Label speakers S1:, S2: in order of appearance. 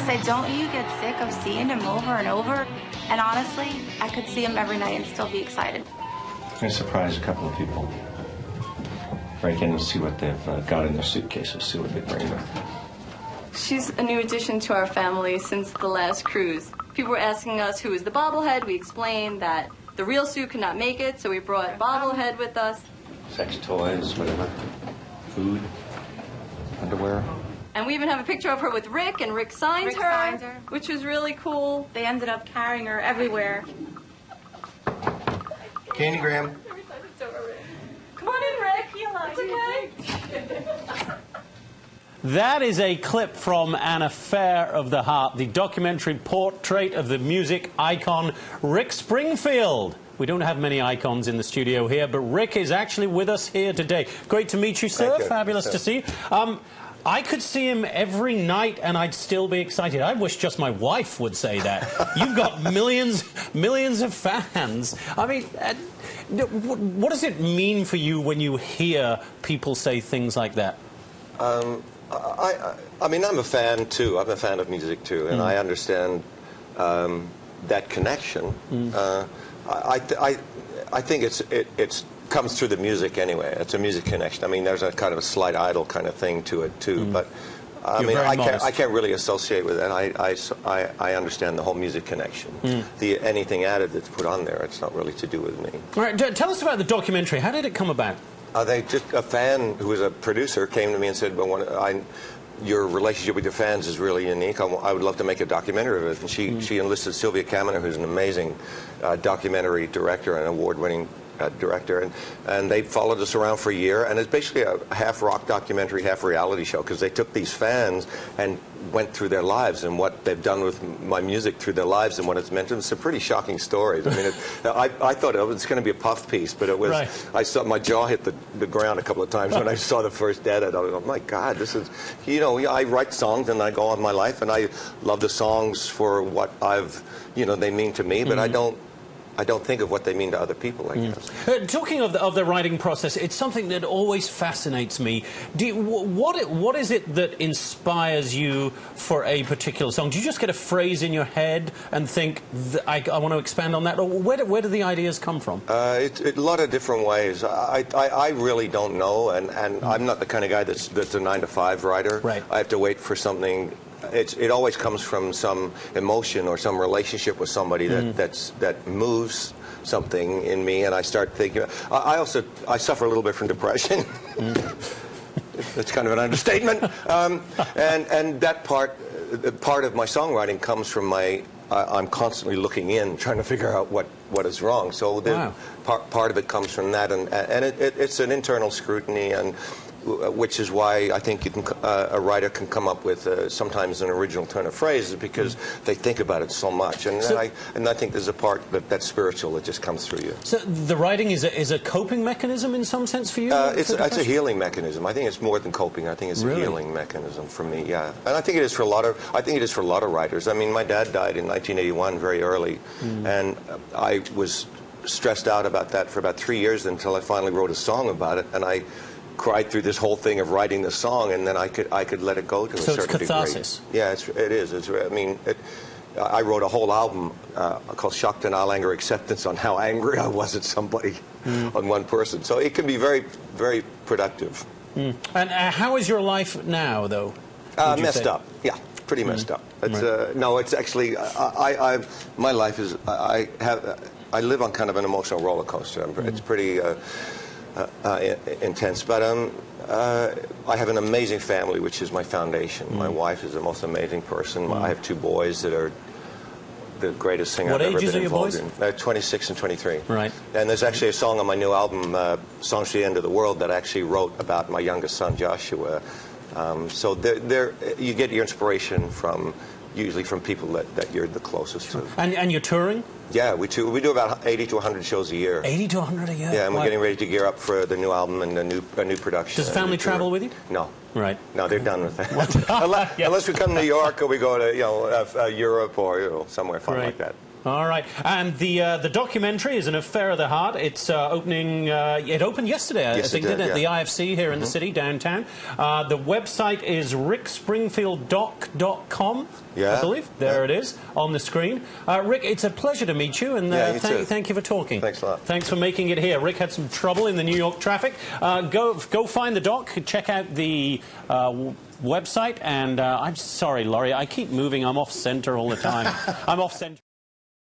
S1: say, don't you get sick of seeing him over and over? And honestly, I could see him every night and still be excited.
S2: I'm going to surprise a couple of people. Break in and see what they've got in their suitcases, see what they bring them.
S3: She's a new addition to our family since the last cruise. People were asking us who is the bobblehead. We explained that the real Sue could not make it, so we brought bobblehead with us.
S2: Sex toys, whatever. Food, underwear.
S3: And we even have a picture of her with Rick, and Rick signs her, which was really cool.
S1: They ended up carrying her everywhere.
S2: Candy Graham.
S3: Come on in, Rick. It's okay.
S4: That is a clip from An Affair of the Heart, the documentary portrait of the music icon Rick Springfield. We don't have many icons in the studio here, but Rick is actually with us here today. Great to meet you, sir.
S2: Thank you.
S4: Fabulous to see you. I could see him every night and I'd still be excited. I wish just my wife would say that. You've got millions of fans. I mean, what does it mean for you when you hear people say things like that?
S5: I mean, I'm a fan too. I'm a fan of music too, and I understand that connection. I think it's comes through the music anyway. It's a music connection. I mean, there's a kind of a slight idol kind of thing to it too, but I mean, I can't really associate with it. I understand the whole music connection. Anything added that's put on there, it's not really to do with me.
S4: All right, tell us about the documentary. How did it come about?
S5: A fan who was a producer came to me and said, your relationship with your fans is really unique. I would love to make a documentary of it. And she enlisted Sylvia Kaminer, who's an amazing documentary director and award-winning director, and they followed us around for a year, and it's basically a half rock documentary, half reality show, because they took these fans and went through their lives and what they've done with my music through their lives and what it's meant to them. It's a pretty shocking story. I mean, I thought it was going to be a puff piece, but it was. Right. I saw my jaw hit the ground a couple of times when I saw the first edit. I was like, oh my God, this is, I write songs and I go on my life, and I love the songs for what they mean to me, but I don't think of what they mean to other people, I guess.
S4: Talking of the writing process, it's something that always fascinates me. What is it that inspires you for a particular song? Do you just get a phrase in your head and think, I want to expand on that? Or where do the ideas come from? A
S5: lot of different ways. I really don't know, and I'm not the kind of guy that's a 9-to-5 writer. Right. I have to wait for something. It always comes from some emotion or some relationship with somebody that moves something in me, and I start thinking. I suffer a little bit from depression. That's kind of an understatement. And that part of my songwriting comes from I'm constantly looking in, trying to figure out what is wrong. So part of it comes from that, and it's an internal scrutiny, and which is why I think a writer can come up with sometimes an original turn of phrase, because they think about it so much. And I think there's a part that's spiritual that just comes through you.
S4: So the writing is a coping mechanism in some sense for you?
S5: It's a healing mechanism. I think it's more than coping. I think it's a healing mechanism for me. Yeah, and I think it is for a lot of writers. I mean, my dad died in 1981, very early, and I was stressed out about that for about 3 years until I finally wrote a song about it, and I cried through this whole thing of writing the song, and then I could let it go to a certain degree. So it's catharsis. Yeah, it is. I wrote a whole album called Shock, Denial, Anger, Acceptance on how angry I was at somebody, on one person. So it can be very, very productive.
S4: And how is your life now, though?
S5: Messed up. Yeah, pretty messed up. It's, no, it's actually, my life is, I live on kind of an emotional roller coaster. It's pretty intense, but I have an amazing family, which is my foundation. My wife is the most amazing person. I have 2 boys that are the greatest thing I've ever been involved in. They're 26 and 23. Right. And there's actually a song on my new album, Songs to the End of the World, that I actually wrote about my youngest son, Joshua. So you get your inspiration usually from people that you're the closest to.
S4: And you're touring?
S5: Yeah, we do about 80 to 100 shows a year.
S4: 80 to 100 a year?
S5: Yeah, and we're getting ready to gear up for the new album and a new production.
S4: Does family travel with you?
S5: No.
S4: Right.
S5: No, they're done with that. Unless we come to New York or we go to Europe or somewhere fun like that.
S4: All right, and the documentary is an affair of the heart. It's opening. It opened yesterday,
S5: yes,
S4: I think,
S5: it did,
S4: didn't it?
S5: yeah.
S4: The IFC here in the city, downtown. The website is rickspringfielddoc.com.
S5: Yeah.
S4: I believe. There it is on the screen. Rick, it's a pleasure to meet you, and
S5: you too.
S4: thank you for talking.
S5: Thanks a lot.
S4: Thanks for making it here. Rick had some trouble in the New York traffic. Go find the doc. Check out the website. And I'm sorry, Laurie, I keep moving. I'm off center all the time. I'm off center.